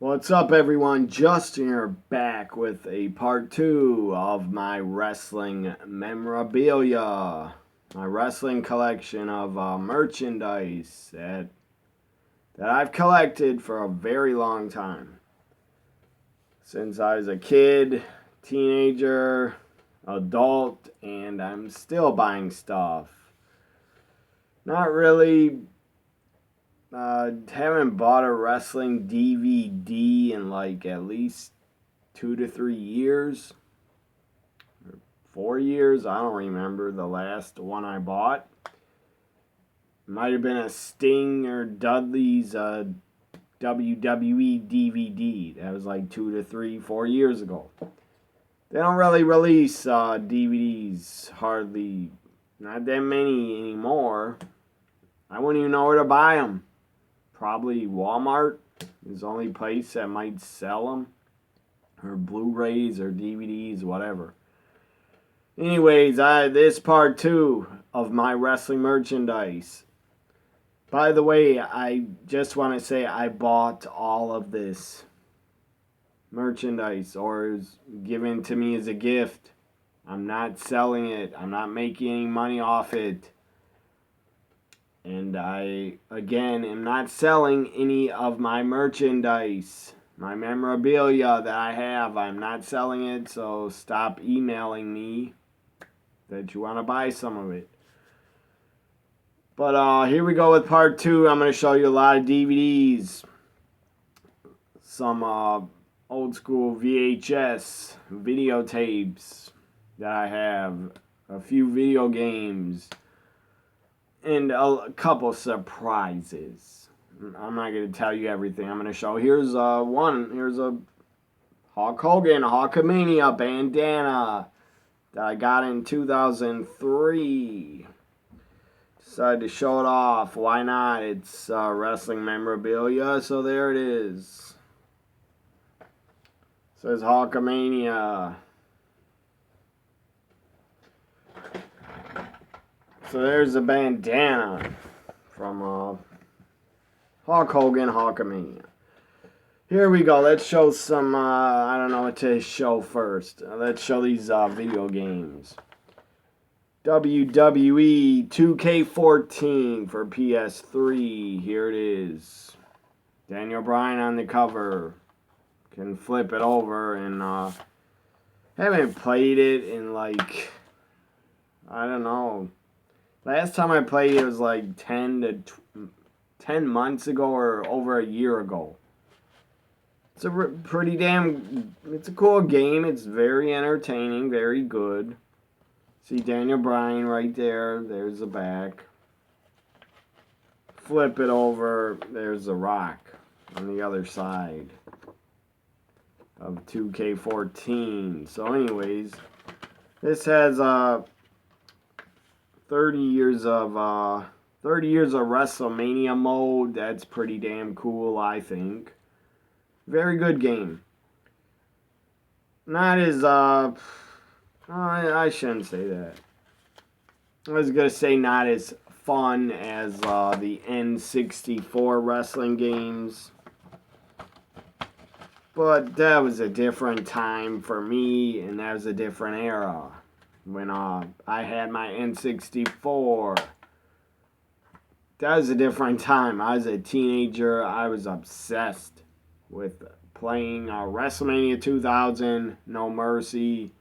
What's up, everyone? Justin here, back with a part 2 of my wrestling memorabilia. My wrestling collection of merchandise that I've collected for a very long time. Since I was a kid, teenager, adult, and I'm still buying stuff. Not really. Haven't bought a wrestling DVD in like at least 2 to 3 years, or 4 years. I don't remember the last one I bought. Might have been a Sting or Dudley's WWE DVD. That was like 2 to 3, 4 years ago. They don't really release DVDs hardly, not that many anymore. I wouldn't even know where to buy them. Probably Walmart is the only place that might sell them, or Blu-rays or DVDs, whatever. Anyways, this part 2 of my wrestling merchandise. By the way, I just want to say I bought all of this merchandise, or it was given to me as a gift. I'm not selling it. I'm not making any money off it. And I, again, am not selling any of my merchandise. My memorabilia that I have, I'm not selling it, so stop emailing me that you want to buy some of it. But here we go with part 2. I'm going to show you a lot of DVDs. Some old school VHS videotapes that I have. A few video games. And a couple surprises. I'm not going to tell you everything. I'm going to show. Here's one. Here's a Hulk Hogan Hulkamania bandana that I got in 2003. Decided to show it off. Why not? It's wrestling memorabilia, so there it is. It says Hulkamania. So there's a bandana from Hulk Hogan Hulkamania. Here we go. Let's show some, I don't know what to show first. Let's show these video games. WWE 2K14 for PS3. Here it is. Daniel Bryan on the cover. Can flip it over, and haven't played it in like, I don't know. Last time I played it was like 10 months ago or over a year ago. It's a pretty damn, it's a cool game. It's very entertaining, very good. See Daniel Bryan right there. There's the back. Flip it over. There's the Rock on the other side of 2K14. So anyways, this has 30 years of WrestleMania mode. That's pretty damn cool, I think. Very good game. Not as I shouldn't say that. I was gonna say not as fun as the N64 wrestling games. But that was a different time for me, and that was a different era. When I had my N64. That was a different time. I was a teenager. I was obsessed with playing WrestleMania 2000, No Mercy,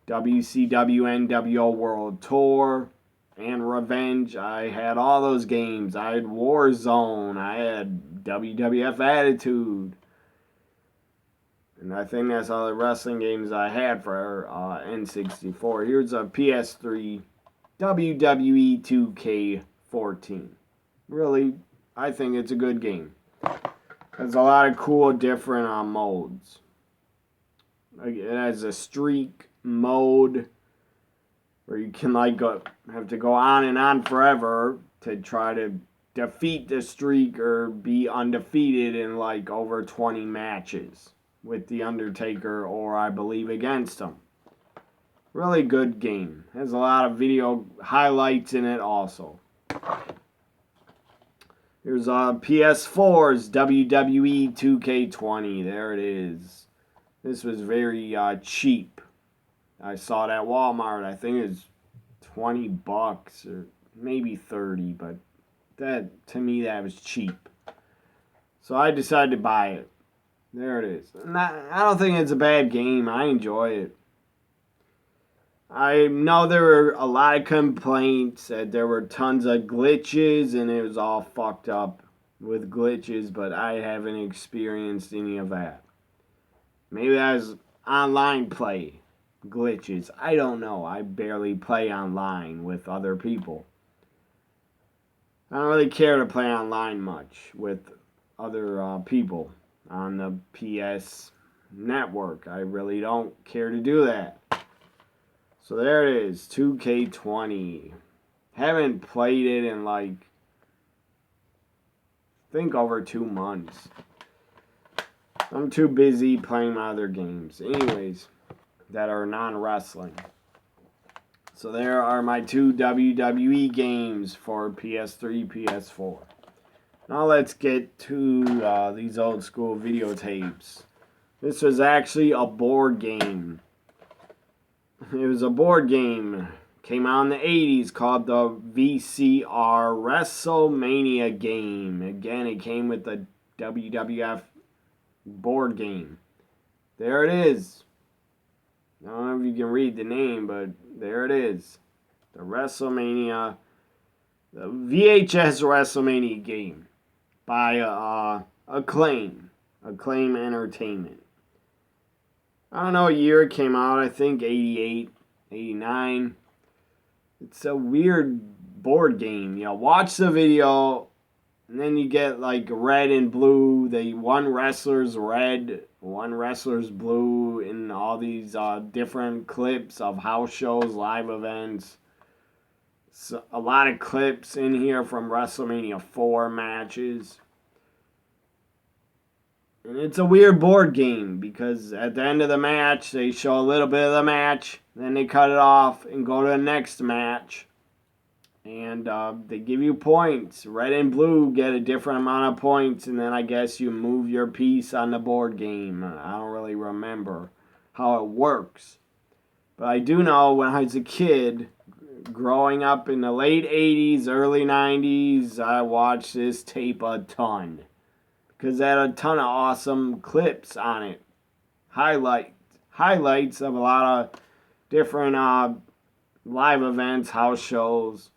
WCW NWO World Tour, and Revenge. I had all those games. I had Warzone. I had WWF Attitude. And I think that's all the wrestling games I had for N64. Here's a PS3 WWE 2K14. Really, I think it's a good game. There's a lot of cool different modes. It has a streak mode where you can have to go on and on forever to try to defeat the streak or be undefeated in like over 20 matches with The Undertaker, or I believe against him. Really good game. Has a lot of video highlights in it also. Here's PS4's WWE 2K20. There it is. This was very cheap. I saw it at Walmart. I think it was $20 or maybe 30, but that, to me, that was cheap. So I decided to buy it. There it is. I don't think it's a bad game. I enjoy it. I know there were a lot of complaints that there were tons of glitches and it was all fucked up with glitches, but I haven't experienced any of that. Maybe that was online play glitches. I don't know. I barely play online with other people. I don't really care to play online much with other people on the PS network. I really don't care to do that. So there it is, 2K20. Haven't played it in I think over 2 months. I'm too busy playing my other games. Anyways, that are non-wrestling. So there are my 2 WWE games for PS3, PS4. Now let's get to these old school videotapes. This was actually a board game. It was a board game. Came out in the 80s called the VCR WrestleMania game. Again, it came with the WWF board game. There it is. I don't know if you can read the name, but there it is. The VHS WrestleMania game by Acclaim Entertainment. I don't know what year it came out. I think 88, 89. It's a weird board game. You know, watch the video, and then you get red and blue. One wrestler's red, one wrestler's blue, in all these different clips of house shows, live events. So, a lot of clips in here from WrestleMania 4 matches. And it's a weird board game because at the end of the match, they show a little bit of the match, then they cut it off and go to the next match. And they give you points. Red and blue get a different amount of points, and then I guess you move your piece on the board game. I don't really remember how it works. But I do know when I was a kid, growing up in the late 80s, early 90s, I watched this tape a ton. Because it had a ton of awesome clips on it. Highlights of a lot of different live events, house shows.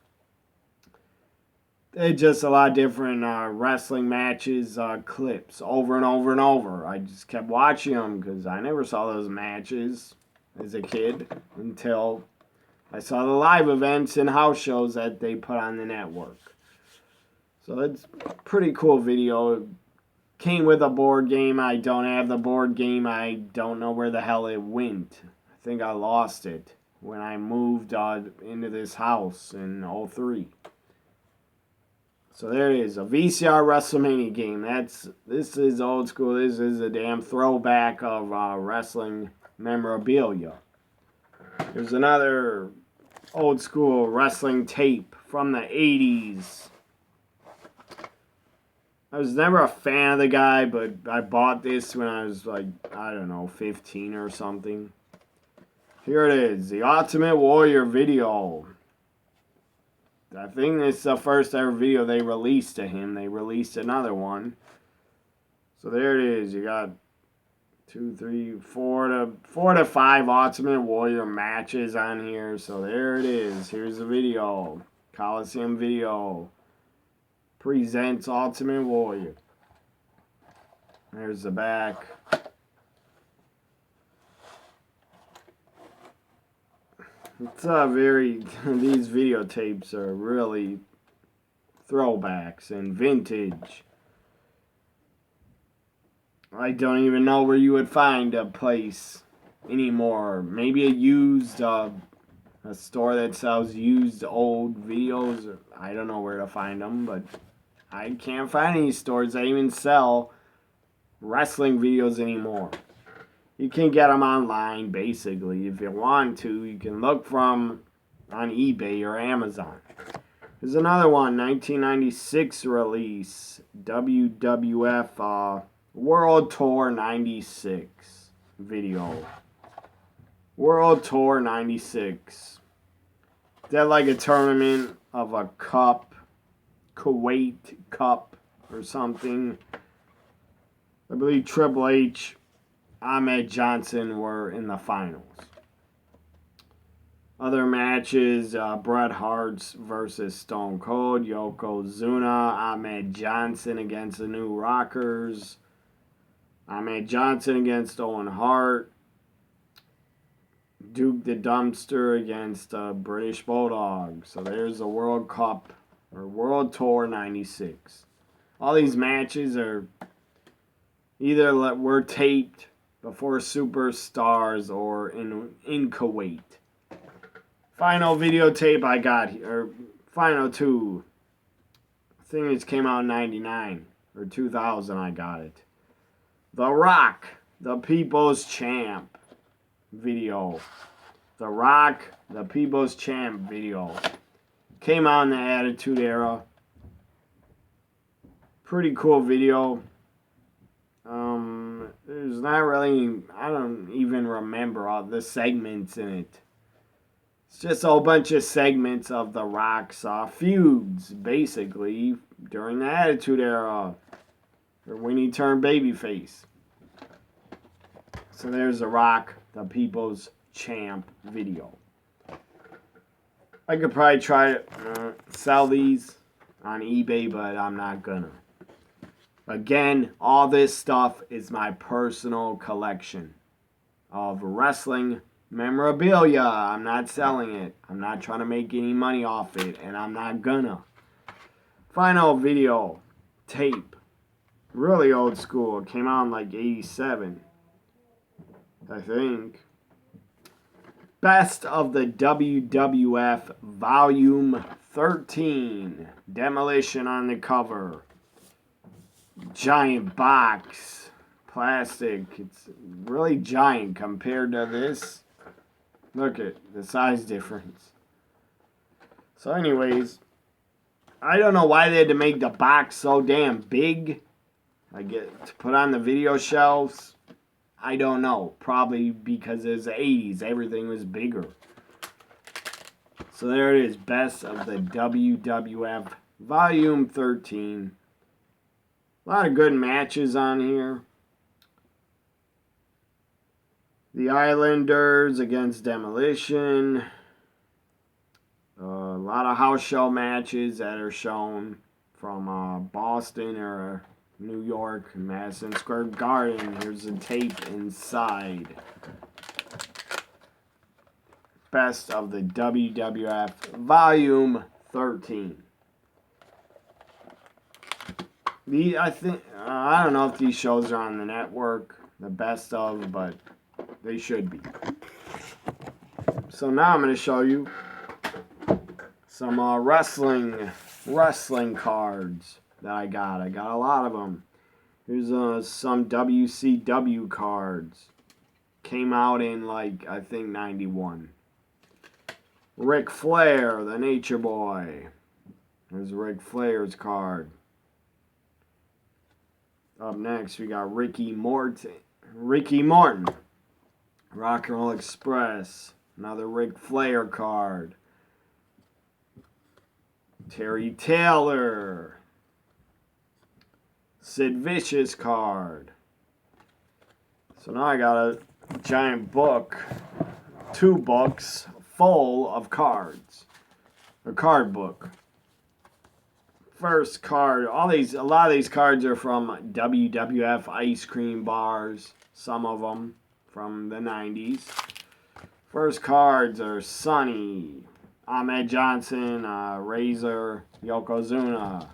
Just a lot of different wrestling matches, clips, over and over and over. I just kept watching them because I never saw those matches as a kid until I saw the live events and house shows that they put on the network. So it's a pretty cool video. Came with a board game. I don't have the board game. I don't know where the hell it went. I think I lost it when I moved into this house in 03. So there it is, a VCR WrestleMania game. This is old school. This is a damn throwback of wrestling memorabilia. There's another old school wrestling tape from the 80s. I was never a fan of the guy, but I bought this when I was 15 or something. Here it is, the Ultimate Warrior video. I think this is the first ever video they released to him. They released another one. So there it is. You got 4 to 5 Ultimate Warrior matches on here. So there it is. Here's the video. Coliseum video. Presents Ultimate Warrior. There's the back. It's these videotapes are really throwbacks and vintage. I don't even know where you would find a place anymore. Maybe a store that sells used old videos. I don't know where to find them, but I can't find any stores that even sell wrestling videos anymore. You can get them online, basically. If you want to, you can look on eBay or Amazon. Here's another one, 1996 release, WWF World Tour 96 video. World Tour 96. They're like a tournament of a cup, Kuwait Cup or something. I believe Triple H, Ahmed Johnson were in the finals. Other matches, Bret Hart versus Stone Cold, Yokozuna, Ahmed Johnson against the New Rockers, Ahmed Johnson against Owen Hart, Duke the Dumpster against British Bulldog. So there's the World Cup, or World Tour 96. All these matches are either were taped before Superstars or in Kuwait. Final videotape I got here, or final two. I think it came out in 99 or 2000 I got it. The Rock, the People's Champ video. The Rock, the People's Champ video. Came out in the Attitude Era. Pretty cool video. There's not really, I don't even remember all the segments in it. It's just a whole bunch of segments of The Rock's feuds, basically, during the Attitude Era, or when he turned babyface. So there's The Rock, the People's Champ video. I could probably try to sell these on eBay, but I'm not gonna. Again, all this stuff is my personal collection of wrestling memorabilia. I'm not selling it. I'm not trying to make any money off it, and I'm not gonna. Final video tape. Really old school. It came out in like 87, I think. Best of the WWF Volume 13. Demolition on the cover. Giant box. Plastic. It's really giant compared to this. Look at the size difference. So anyways, I don't know why they had to make the box so damn big. I get to put on the video shelves. I don't know. Probably because it was the 80s. Everything was bigger. So there it is. Best of the WWF Volume 13. A lot of good matches on here. The Islanders against Demolition. A lot of house show matches that are shown from Boston or New York, Madison Square Garden. Here's the tape inside. Best of the WWF Volume 13. I don't know if these shows are on the network, the best of, but they should be. So now I'm going to show you some wrestling cards that I got. I got a lot of them. Here's some WCW cards. Came out in like, I think 91. Ric Flair, the Nature Boy. There's Ric Flair's card. Up next, we got Ricky Morton. Rock and Roll Express. Another Ric Flair card. Terry Taylor. Sid Vicious card. So now I got a giant book. 2 books full of cards. A card book. First card, a lot of these cards are from WWF ice cream bars, some of them from the 90s. First cards are Sonny, Ahmed Johnson, Razor, Yokozuna.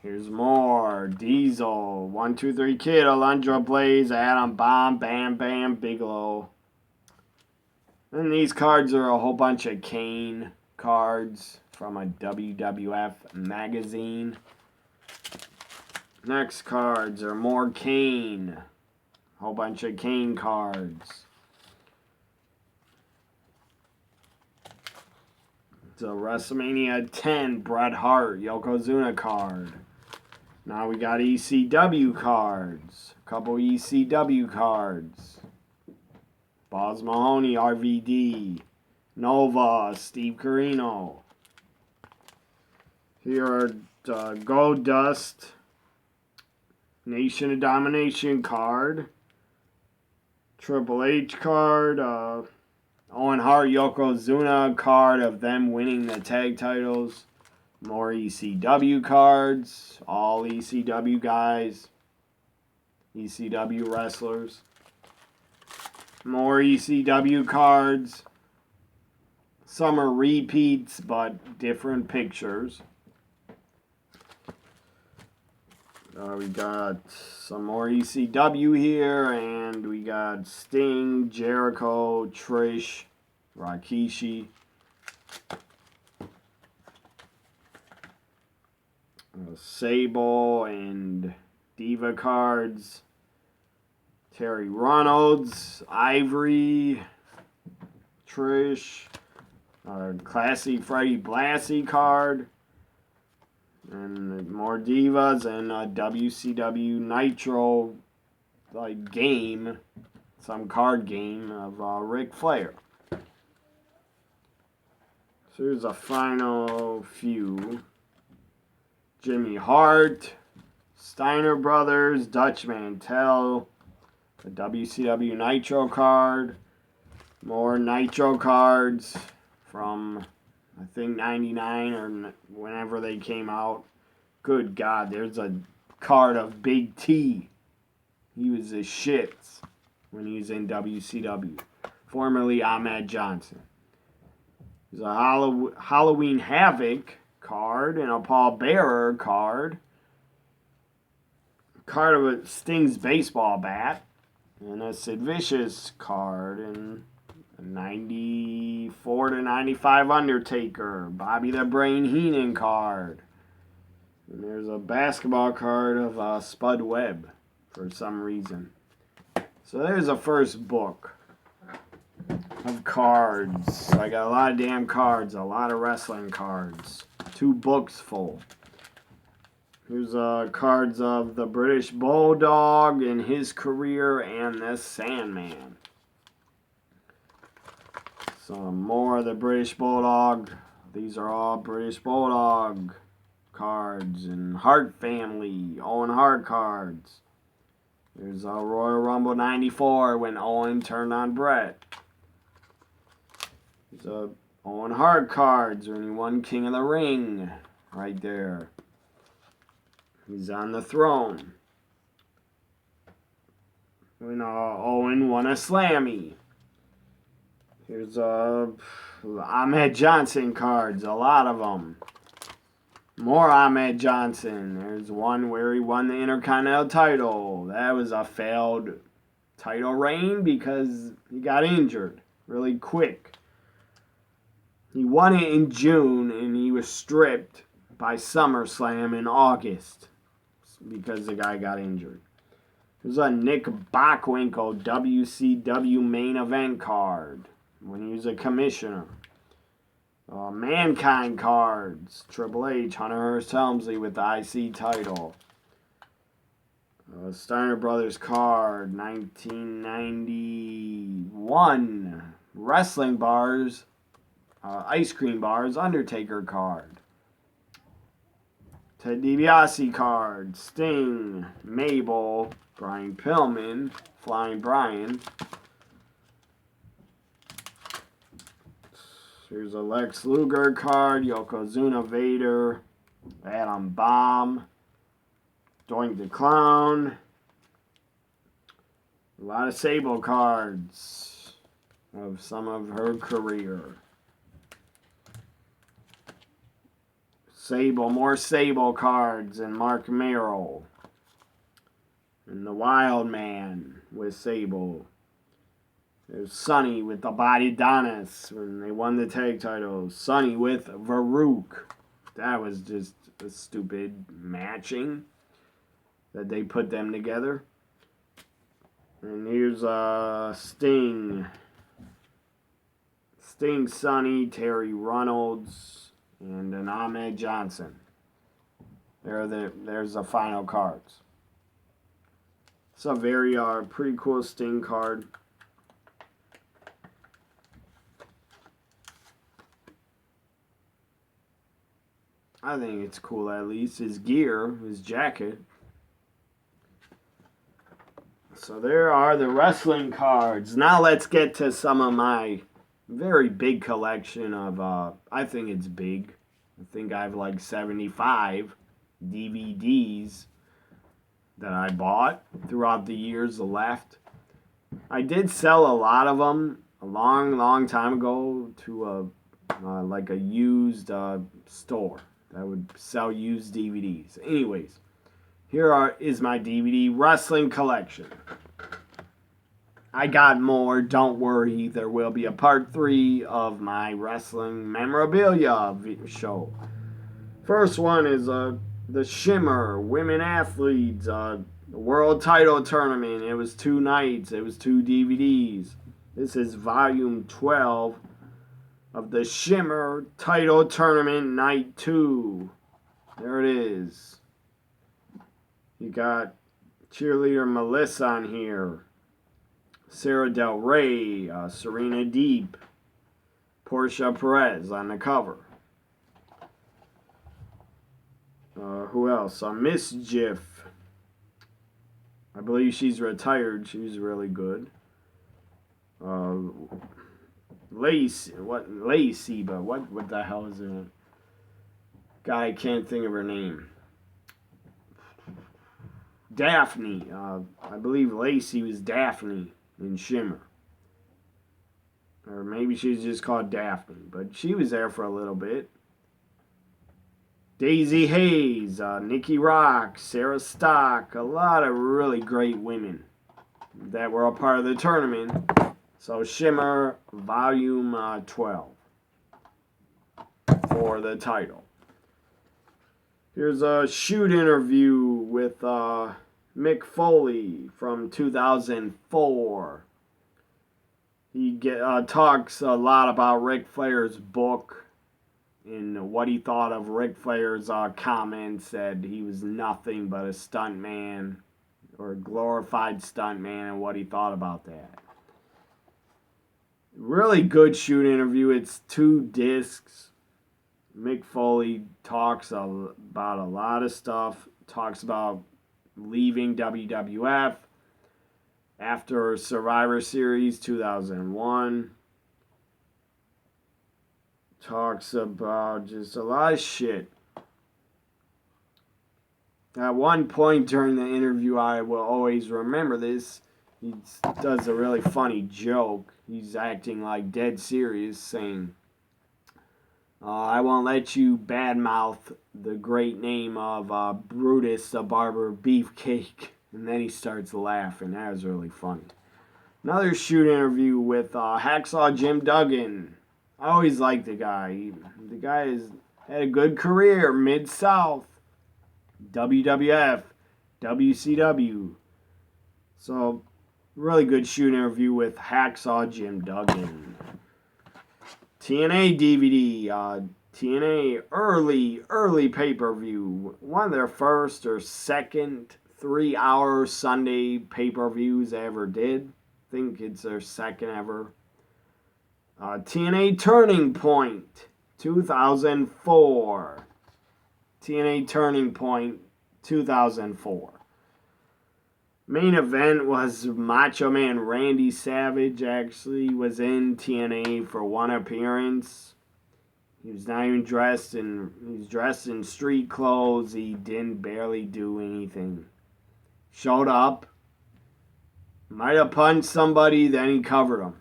Here's more. Diesel, 1, 2, 3 Kid, Alundra Blaze, Adam Bomb, Bam Bam, Bigelow. And these cards are a whole bunch of Kane cards from a WWF magazine. Next cards are more Kane. Whole bunch of Kane cards. WrestleMania 10 Bret Hart Yokozuna card. Now we got ECW cards. A couple ECW cards. Boz Mahoney, RVD. Nova, Steve Corino. Here are Gold Dust, Nation of Domination card. Triple H card. Owen Hart, Yokozuna card of them winning the tag titles. More ECW cards. All ECW guys. ECW wrestlers. More ECW cards. Some are repeats, but different pictures. We got some more ECW here, and we got Sting, Jericho, Trish, Rikishi. Sable and Diva cards. Terry Reynolds, Ivory, Trish, Classy Freddie Blassie card, and more Divas, and a WCW Nitro game, some card game of Ric Flair. So here's a final few. Jimmy Hart, Steiner Brothers, Dutch Mantel, a WCW Nitro card, more Nitro cards from, I think, 99 or whenever they came out. Good God, there's a card of Big T. He was the shits when he was in WCW. Formerly Ahmed Johnson. There's a Halloween Havoc card and a Paul Bearer card. Card of a Sting's baseball bat. And a Sid Vicious card. And a 94 to 95 Undertaker. Bobby the Brain Heenan card. And there's a basketball card of Spud Webb for some reason. So there's the first book of cards. I got a lot of damn cards. A lot of wrestling cards. 2 books full. Here's cards of the British Bulldog in his career and the Sandman. Some more of the British Bulldog. These are all British Bulldog cards and Hart family, Owen Hart cards. There's a Royal Rumble 94 when Owen turned on Bret. There's a Owen Hart cards when he won King of the Ring, right there. He's on the throne. When Owen won a Slammy. Here's Ahmed Johnson cards, a lot of them. More Ahmed Johnson. There's one where he won the Intercontinental title. That was a failed title reign because he got injured really quick. He won it in June, and he was stripped by SummerSlam in August because the guy got injured. There's a Nick Bockwinkel WCW main event card when he was a commissioner. Mankind cards. Triple H, Hunter Hearst Helmsley with the IC title. Steiner Brothers card, 1991. Wrestling bars. Ice cream bars, Undertaker card. Ted DiBiase card. Sting, Mabel, Brian Pillman, Flying Brian. Here's a Lex Luger card, Yokozuna Vader, Adam Bomb, Doink the Clown. A lot of Sable cards of some of her career. Sable, more Sable cards, and Mark Merrill. And the Wild Man with Sable. There's Sonny with the Body Donis when they won the tag titles. Sonny with Farouk. That was just a stupid matching that they put them together. And here's Sting Sting Sonny, Terry Reynolds, and an Ahmed Johnson. There's the final cards. It's a very pretty cool Sting card. I think it's cool, at least. His gear, his jacket. So there are the wrestling cards. Now let's get to some of my very big collection of, I think it's big. I think I have like 75 DVDs that I bought throughout the years left. I did sell a lot of them a long time ago to like a used store that would sell used DVDs. Anyways, is my DVD wrestling collection. I got more. Don't worry. There will be a part 3 of my wrestling memorabilia show. First one is the Shimmer Women Athletes World Title Tournament. It was 2 nights. It was 2 DVDs. This is volume 12 of the Shimmer Title Tournament Night 2. There it is. You got cheerleader Melissa on here. Sarah Del Rey, Serena Deeb, Portia Perez on the cover. Who else? Mischief. I believe she's retired. She was really good. Lacey, but what the hell is it? God, I can't think of her name. Daphne. I believe Lacey was Daphne in Shimmer. Or maybe she's just called Daphne, but she was there for a little bit. Daisy Hayes, Nikki Rock, Sarah Stock, a lot of really great women that were a part of the tournament. So Shimmer Volume 12 for the title. Here's a shoot interview with Mick Foley from 2004. He talks a lot about Ric Flair's book and what he thought of Ric Flair's comments that he was nothing but a stuntman or a glorified stuntman and what he thought about that. Really good shoot interview. It's 2 discs. Mick Foley talks about a lot of stuff. Talks about leaving WWF after Survivor Series 2001. Talks about just a lot of shit. At one point during the interview, I will always remember this. He does a really funny joke. He's acting like dead serious, saying, I won't let you badmouth the great name of Brutus the Barber Beefcake. And then he starts laughing. That was really funny. Another shoot interview with Hacksaw Jim Duggan. I always liked the guy. The guy has had a good career. Mid-South, WWF, WCW. So, really good shoot interview with Hacksaw Jim Duggan. TNA DVD. TNA early pay-per-view. One of their first or second 3-hour Sunday pay-per-views they ever did. I think it's their second ever. TNA Turning Point 2004. TNA Turning Point 2004. Main event was Macho Man Randy Savage actually was in TNA for one appearance. He was not even dressed in, he was dressed in street clothes. He didn't barely do anything. Showed up, might have punched somebody, then he covered him.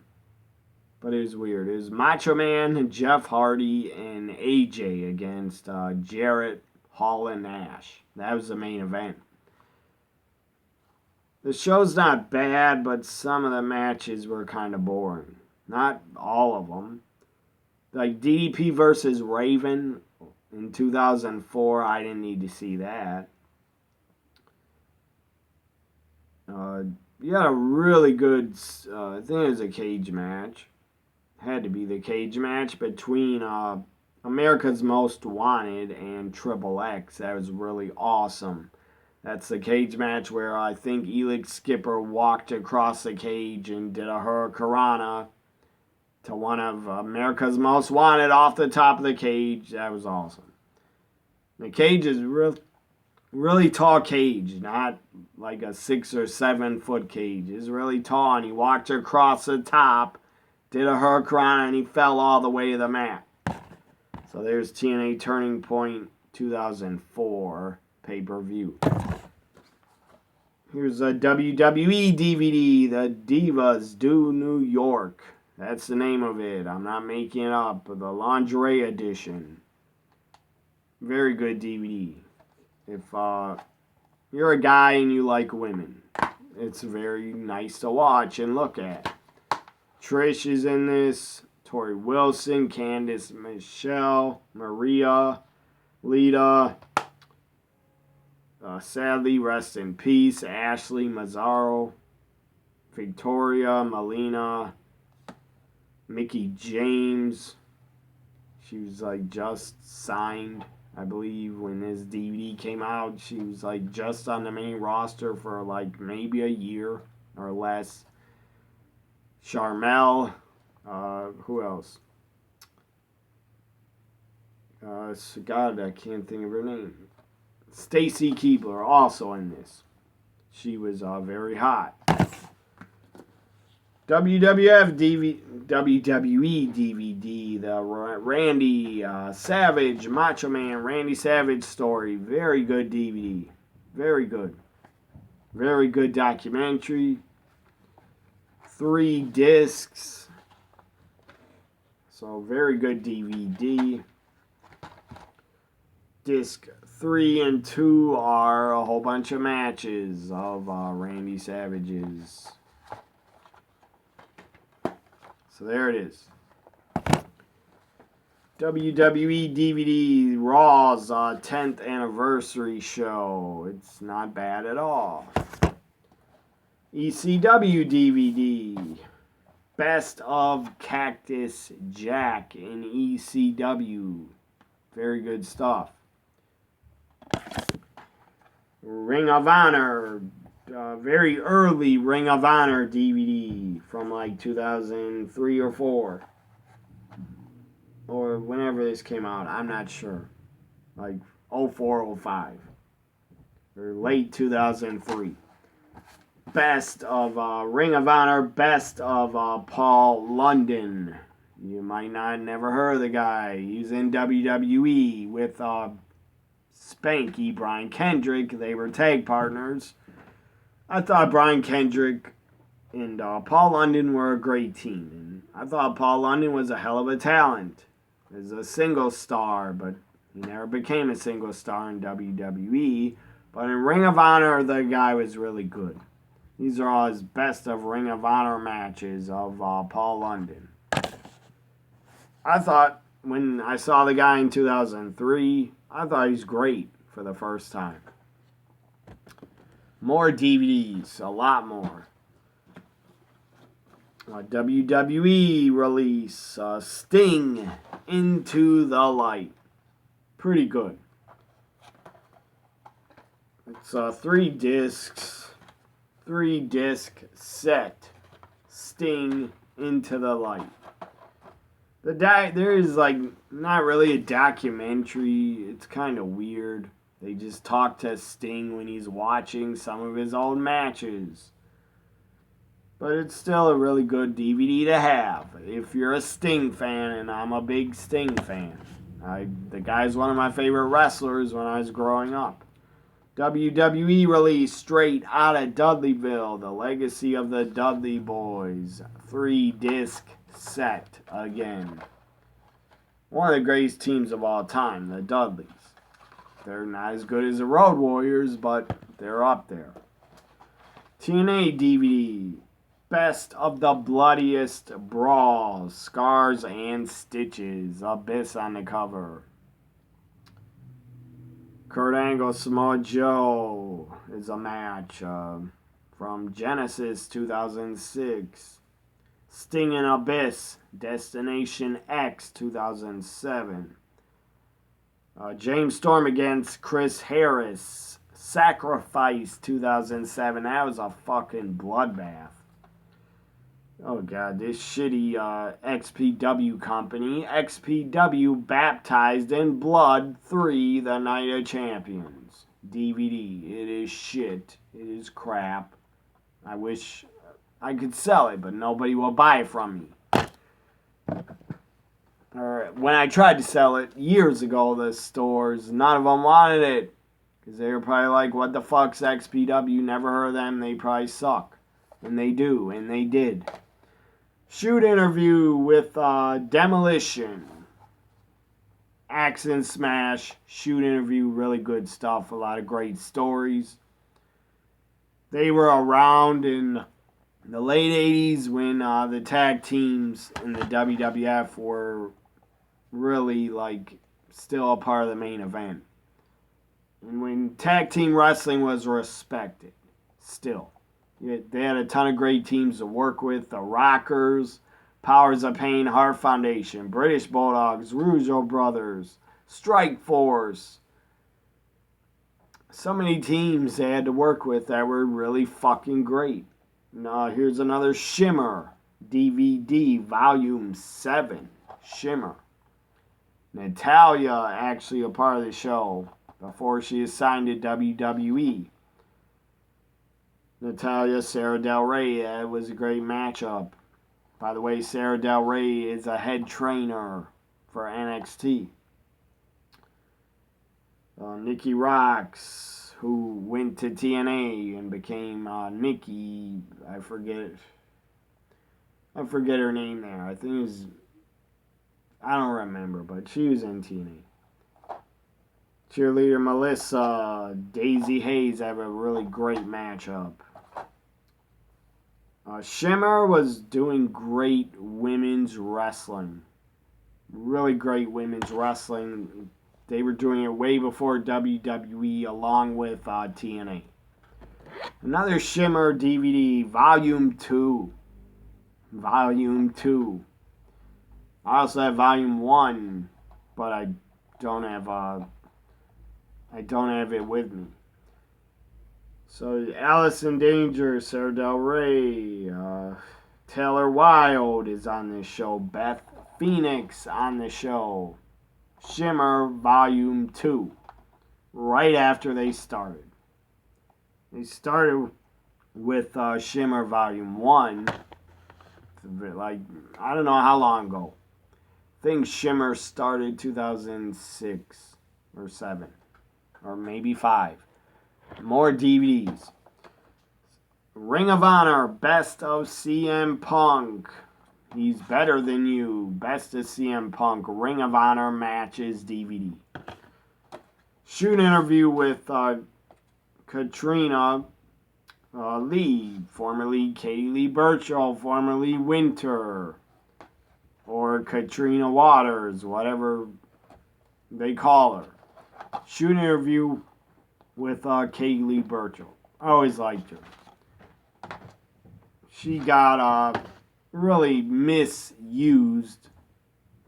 But it was weird. It was Macho Man, Jeff Hardy, and AJ against Jarrett, Hall, and Nash. That was the main event. The show's not bad, but some of the matches were kind of boring. Not all of them. Like DDP versus Raven in 2004, I didn't need to see that. You had a really good, I think it was a cage match. had to be the cage match between America's Most Wanted and Triple X. That was really awesome. That's the cage match where I think Elix Skipper walked across the cage and did a hurricanrana to one of America's Most Wanted off the top of the cage. That was awesome. The cage is really tall cage, not like a 6 or 7 foot cage. It's really tall, and he walked across the top, did a hurricanrana, and he fell all the way to the mat. So there's TNA Turning Point 2004 pay-per-view. Here's a WWE DVD, The Divas Do New York. That's the name of it. I'm not making it up. The lingerie edition. Very good DVD. If you're a guy and you like women, it's very nice to watch and look at. Trish is in this. Tori Wilson, Candice, Michelle, Maria, Lita. Sadly, rest in peace, Ashley Mazzaro, Victoria, Melina, Mickey James. She was like just signed, I believe, when this DVD came out. She was like just on the main roster for like maybe a year or less. Charmel, who else? God, I can't think of her name. Stacy Keibler also in this. She was very hot. WWE DVD, the Randy Savage, Macho Man Randy Savage story. Very good DVD. Very good. Very good documentary. 3 discs. So very good DVD. Disc 3 and 2 are a whole bunch of matches of Randy Savage's. So there it is. WWE DVD Raw's 10th anniversary show. It's not bad at all. ECW DVD. Best of Cactus Jack in ECW. Very good stuff. Ring of Honor. Very early Ring of Honor DVD from like 2003 or 4. Or whenever this came out. I'm not sure. Like 04, 05. Or late 2003. Best of Ring of Honor. Best of Paul London. You might not never heard of the guy. He's in WWE with Spanky, Brian Kendrick. They were tag partners. I thought Brian Kendrick and Paul London were a great team. And I thought Paul London was a hell of a talent as a single star, but he never became a single star in WWE. But in Ring of Honor, the guy was really good. These are all his best of Ring of Honor matches of Paul London. I thought when I saw the guy in 2003, I thought he was great for the first time. More DVDs, a lot more. WWE release, Sting, Into the Light. Pretty good. It's 3 discs, 3-disc set, Sting, Into the Light. There is like not really a documentary. It's kind of weird. They just talk to Sting when he's watching some of his old matches. But it's still a really good DVD to have if you're a Sting fan, and I'm a big Sting fan. The guy's one of my favorite wrestlers when I was growing up. WWE release Straight Outta Dudleyville, The Legacy of the Dudley Boys. 3-disc set again. One of the greatest teams of all time, the Dudleys. They're not as good as the Road Warriors, but they're up there. TNA DVD. Best of the Bloodiest Brawl. Scars and Stitches. Abyss on the cover. Kurt Angle, Samoa Joe is a match from Genesis 2006. Sting and Abyss, Destination X, 2007. James Storm against Chris Harris, Sacrifice, 2007. That was a fucking bloodbath. Oh god, this shitty XPW company. XPW Baptized in Blood 3, The Night of Champions. DVD. It is shit. It is crap. I wish I could sell it, but nobody will buy it from me. When I tried to sell it years ago, the stores, none of them wanted it. Because they were probably like, what the fuck's XPW? Never heard of them. They probably suck. And they do. And they did. Shoot interview with Demolition. Axe and Smash. Shoot interview. Really good stuff. A lot of great stories. They were around in the late 80s when the tag teams in the WWF were really like still a part of the main event. And when tag team wrestling was respected, still. They had a ton of great teams to work with. The Rockers, Powers of Pain, Heart Foundation, British Bulldogs, Rougeau Brothers, Strike Force. So many teams they had to work with that were really fucking great. Now here's another Shimmer DVD, Volume 7. Shimmer. Natalia actually a part of the show before she is signed to WWE. Natalia, Sarah Del Rey, it was a great matchup. By the way, Sarah Del Rey is a head trainer for NXT. Nikki Rocks, who went to TNA and became Nikki, I forget her name there. I think it was, I don't remember, but she was in TNA. Cheerleader Melissa, Daisy Hayes have a really great matchup. Shimmer was doing great women's wrestling. Really great women's wrestling. They were doing it way before WWE along with TNA. Another Shimmer DVD, Volume 2. Volume 2. I also have Volume 1, but I don't have it with me. So Alice in Danger, Sarah Del Rey, Taylor Wilde is on this show. Beth Phoenix on the show. Shimmer Volume 2. Right after they started. They started with Shimmer Volume 1. Like, I don't know how long ago. I think Shimmer started 2006 or 7. Or maybe 5. More DVDs. Ring of Honor, Best of CM Punk. He's better than you. Best of CM Punk. Ring of Honor matches DVD. Shoot interview with Katrina Lee, formerly Katie Lee Burchill, formerly Winter, or Katrina Waters, whatever they call her. Shoot interview with Katie Lee Burchill. I always liked her. She got really misused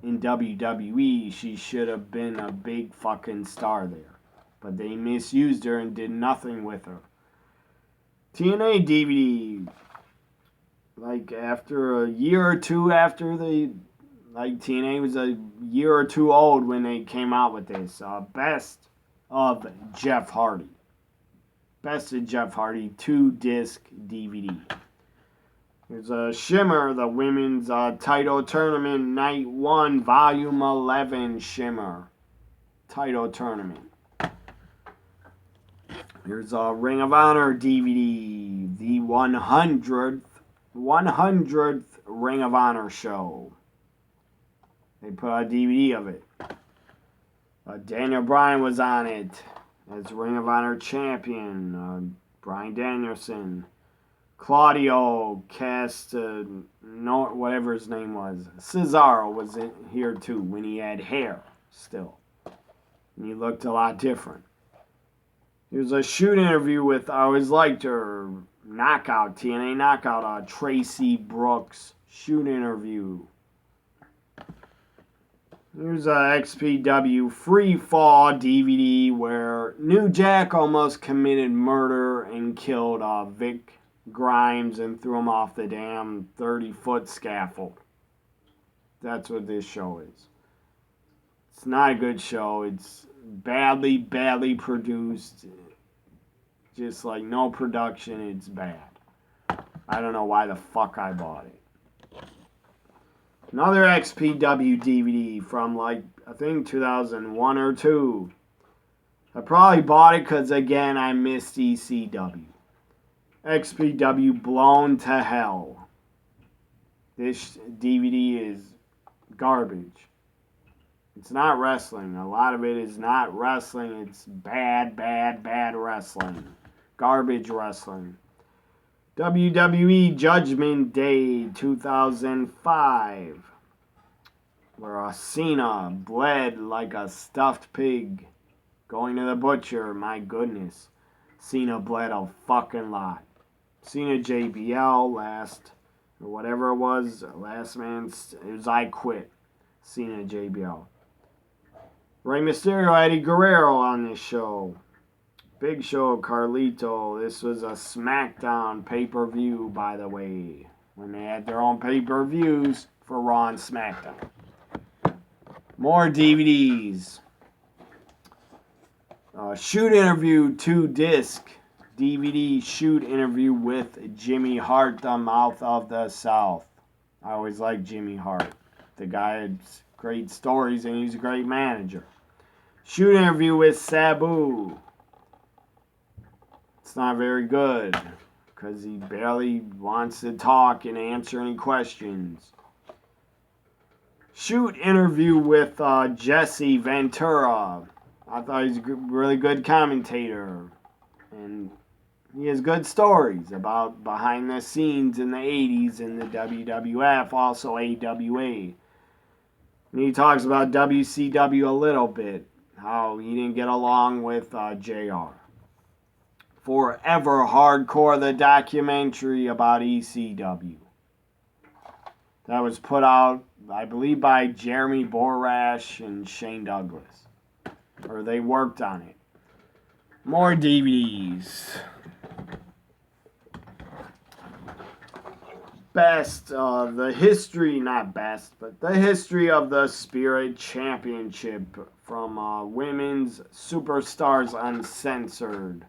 in WWE. She should have been a big fucking star there. But they misused her and did nothing with her. TNA DVD. Like after a year or two after TNA was a year or two old when they came out with this. Best of Jeff Hardy. Best of Jeff Hardy 2-disc DVD. There's a Shimmer, the women's title tournament, Night 1, Volume 11, Shimmer title tournament. Here's a Ring of Honor DVD, the 100th Ring of Honor show. They put out a DVD of it. Daniel Bryan was on it as Ring of Honor champion. Bryan Danielson. Claudio whatever his name was. Cesaro was in here too when he had hair still. And he looked a lot different. Here's a shoot interview with, I always liked her, TNA Knockout, Tracy Brooks. Shoot interview. Here's a XPW Free Fall DVD where New Jack almost committed murder and killed Vic Grimes and threw him off the damn 30-foot scaffold. That's what this show is. It's not a good show. It's badly produced. Just like no production, it's bad. I don't know why the fuck I bought it. Another XPW DVD from like, I think 2001 or 2. I probably bought it because, again, I missed ECW. XPW Blown to Hell. This DVD is garbage. It's not wrestling. A lot of it is not wrestling. It's bad wrestling. Garbage wrestling. WWE Judgment Day 2005, where Cena bled like a stuffed pig going to the butcher. My goodness, Cena bled a fucking lot. Cena JBL last, or whatever it was, last man, it was I Quit. Cena JBL. Rey Mysterio, Eddie Guerrero on this show. Big Show, Carlito. This was a SmackDown pay-per-view, by the way, when they had their own pay-per-views for Raw and SmackDown. More DVDs. Shoot interview 2-disc DVD shoot interview with Jimmy Hart, the Mouth of the South. I always liked Jimmy Hart. The guy had great stories and he's a great manager. Shoot interview with Sabu. It's not very good because he barely wants to talk and answer any questions. Shoot interview with Jesse Ventura. I thought he's a really good commentator. And he has good stories about behind the scenes in the 80s in the WWF, also AWA. And he talks about WCW a little bit, how he didn't get along with JR. Forever Hardcore, the documentary about ECW. That was put out, I believe, by Jeremy Borash and Shane Douglas. Or they worked on it. More DVDs. The history of the Spirit Championship from Women's Superstars Uncensored.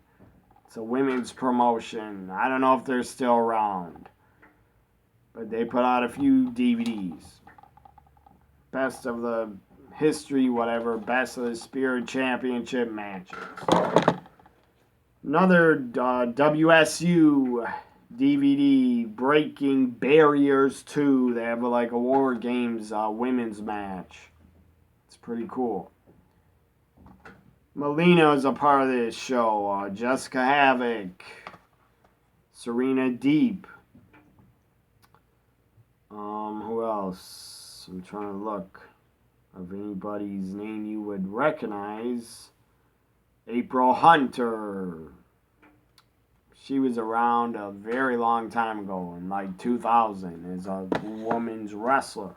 It's a women's promotion. I don't know if they're still around. But they put out a few DVDs. Best of the history, whatever. Best of the Spirit Championship matches. Another WSU DVD, Breaking Barriers 2. They have like a War Games women's match. It's pretty cool. Melina is a part of this show. Jessica Havoc. Serena Deep. Who else? I'm trying to look of anybody's name you would recognize. April Hunter. She was around a very long time ago, in like 2000, as a woman's wrestler.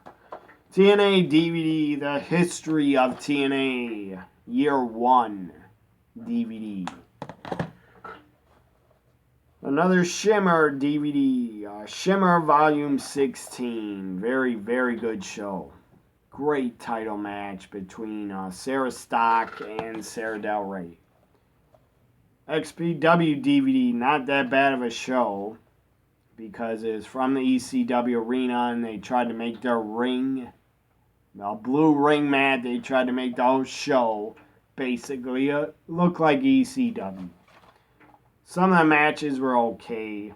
TNA DVD, The History of TNA, Year 1 DVD. Another Shimmer DVD, Shimmer Volume 16. Very good show. Great title match between Sarah Stock and Sarah Del Rey. XPW DVD, not that bad of a show because it's from the ECW arena and they tried to make their ring, a blue ring mat, they tried to make the whole show basically look like ECW. Some of the matches were okay.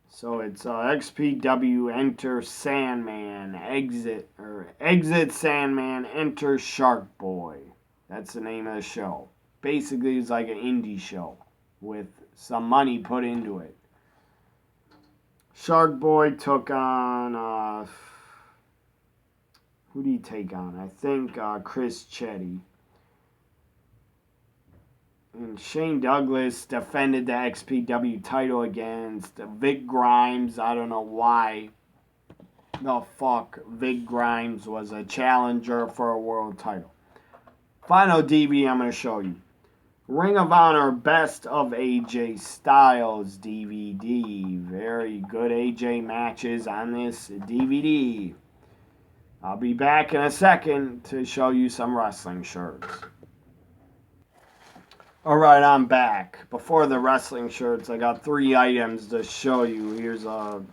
So it's XPW Enter Sandman, Exit Sandman, Enter Shark Boy. That's the name of the show. Basically, it's like an indie show with some money put into it. Shark Boy took on, who did he take on? I think Chris Chetty. And Shane Douglas defended the XPW title against Vic Grimes. I don't know why. the fuck Vic Grimes was a challenger for a world title. Final DVD I'm going to show you. Ring of Honor Best of AJ Styles DVD. Very good AJ matches on this DVD. I'll be back in a second to show you some wrestling shirts. Alright, I'm back. Before the wrestling shirts, I got 3 items to show you. Here's a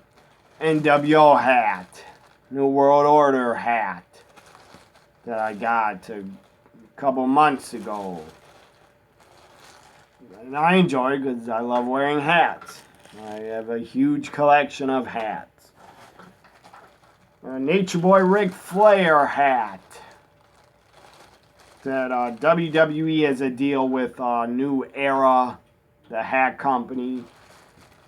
NWO hat. New World Order hat that I got a couple months ago. And I enjoy it because I love wearing hats. I have a huge collection of hats. A Nature Boy Ric Flair hat. That WWE has a deal with New Era, the hat company.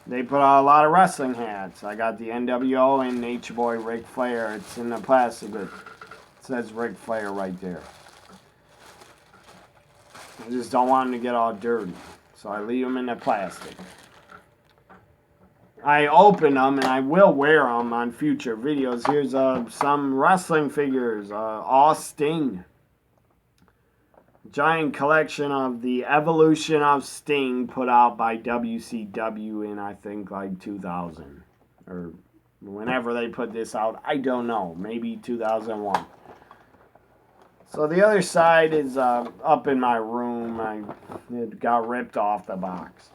They put out a lot of wrestling hats. I got the NWO and Nature Boy Ric Flair. It's in the plastic. It says Ric Flair right there. I just don't want them to get all dirty. So I leave them in the plastic. I open them and I will wear them on future videos. Here's some wrestling figures. All Sting. Giant collection of the Evolution of Sting put out by WCW in I think like 2000. Or whenever they put this out. I don't know. Maybe 2001. So the other side is up in my room. It got ripped off the box.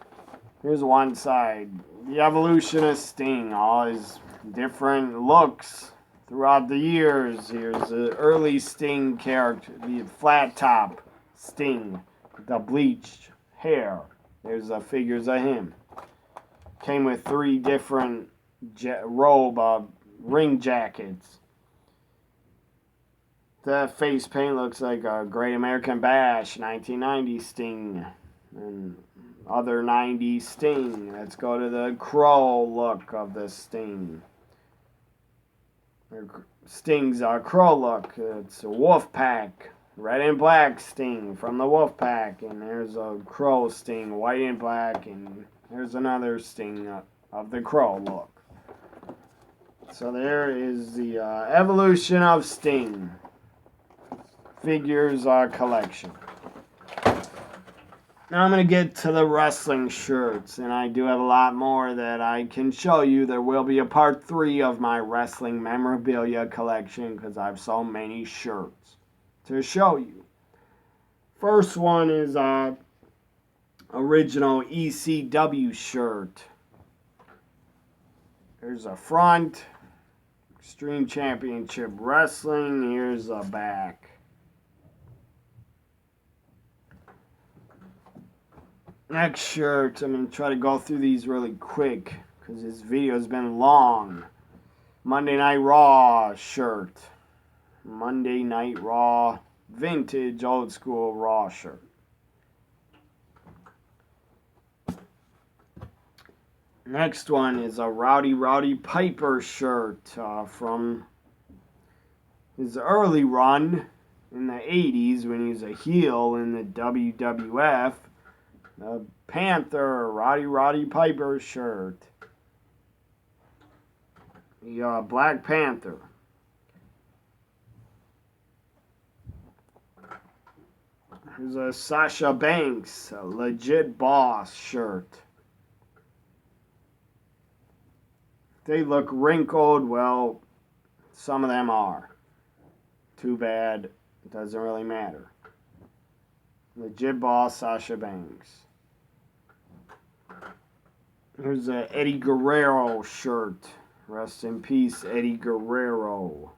Here's one side. The Evolution of Sting. All his different looks throughout the years. Here's the early Sting character. The flat top Sting. The bleached hair. There's the figures of him. Came with 3 different ring jackets. The face paint looks like a Great American Bash, 1990 Sting, and other 90s Sting. Let's go to the Crow look of the Sting. Sting's Crow look. It's a Wolfpack, red and black Sting from the Wolfpack, and there's a Crow Sting, white and black, and there's another Sting of the Crow look. So there is the Evolution of Sting figures collection. Now I'm going to get to the wrestling shirts, and I do have a lot more that I can show you. There will be a part 3 of my wrestling memorabilia collection because I have so many shirts to show you. First one is original ECW shirt. There's a front, Extreme Championship Wrestling. Here's a back. Next shirt, I'm going to try to go through these really quick because this video has been long. Monday Night Raw shirt. Monday Night Raw vintage old school Raw shirt. Next one is a Rowdy Piper shirt from his early run in the 80s when he was a heel in the WWF. The Panther, Roddy Piper shirt. The Black Panther. Here's a Sasha Banks, a Legit Boss shirt. They look wrinkled. Well, some of them are. Too bad. It doesn't really matter. Legit Boss, Sasha Banks. Here's a Eddie Guerrero shirt. Rest in peace, Eddie Guerrero.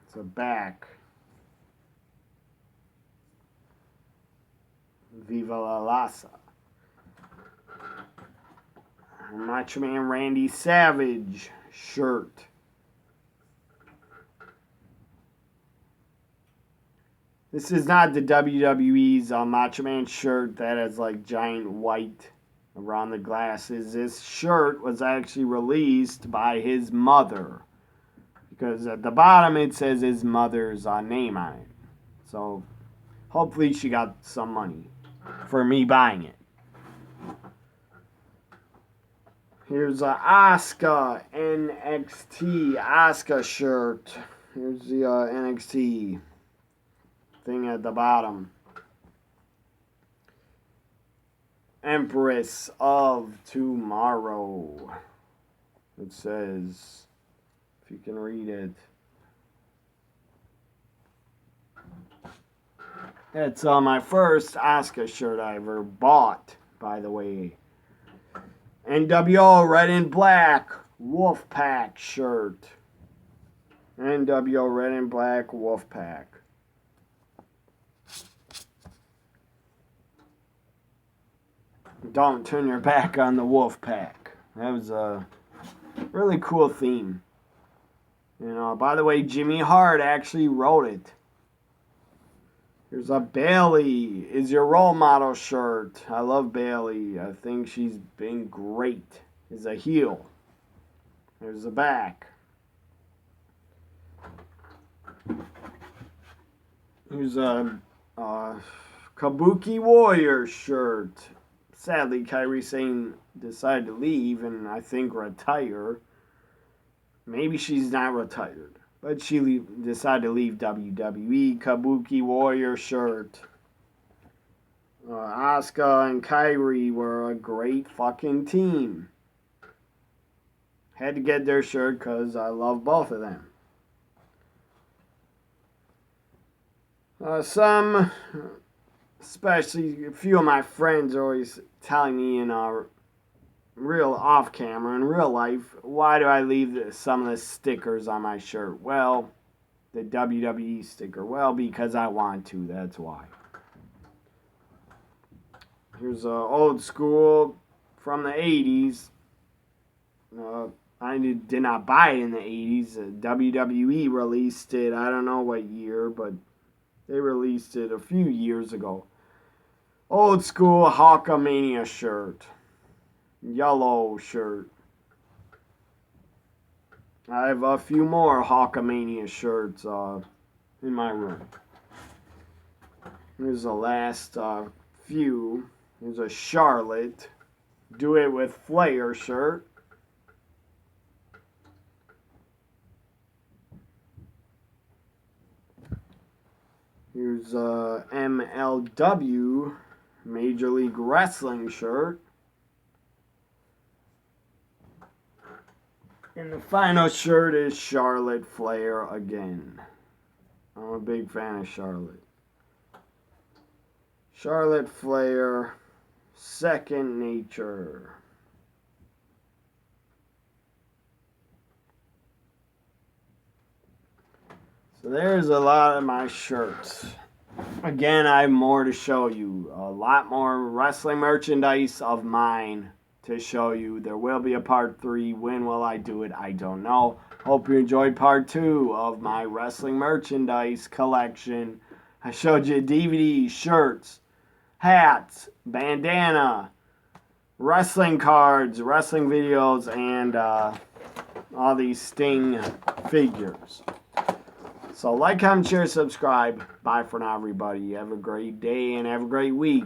It's a back. Viva la Laza. Macho Man Randy Savage shirt. This is not the WWE's Macho Man shirt that has like giant white around the glasses. This shirt was actually released by his mother. Because at the bottom it says his mother's name on it. So hopefully she got some money for me buying it. Here's a Asuka NXT Asuka shirt. Here's the NXT thing at the bottom. Empress of Tomorrow. It says, if you can read it. It's my first Asuka shirt I ever bought, by the way. NWO Red and Black Wolfpack shirt. NWO Red and Black Wolfpack. Don't turn your back on the Wolfpack. That was a really cool theme. You know, by the way, Jimmy Hart actually wrote it. Here's a Bailey is your role model shirt. I love Bailey. I think she's been great as a heel. There's the back. Here's a Kabuki Warrior shirt. Sadly, Kairi Sane decided to leave and I think retire. Maybe she's not retired. But she decided to leave WWE. Kabuki Warrior shirt. Asuka and Kairi were a great fucking team. Had to get their shirt because I love both of them. Some, especially a few of my friends are always telling me in real off camera, in real life, why do I leave some of the stickers on my shirt? Well, the WWE sticker. Well, because I want to, that's why. Here's old school from the 80s. I did not buy it in the 80s. WWE released it, I don't know what year, but they released it a few years ago. Old school Hulkamania shirt. Yellow shirt. I have a few more Hulkamania shirts in my room. Here's the last few. Here's a Charlotte Do It With Flair shirt. Here's a MLW Major League Wrestling shirt. And the final shirt is Charlotte Flair again. I'm a big fan of Charlotte. Charlotte Flair, Second Nature. So there's a lot of my shirts. Again, I have more to show you. A lot more wrestling merchandise of mine to show you. There will be a part 3. When will I do it? I don't know. Hope you enjoyed part 2 of my wrestling merchandise collection. I showed you DVDs, shirts, hats, bandana, wrestling cards, wrestling videos, and all these Sting figures. So like, comment, share, subscribe. Bye for now, everybody. Have a great day and have a great week.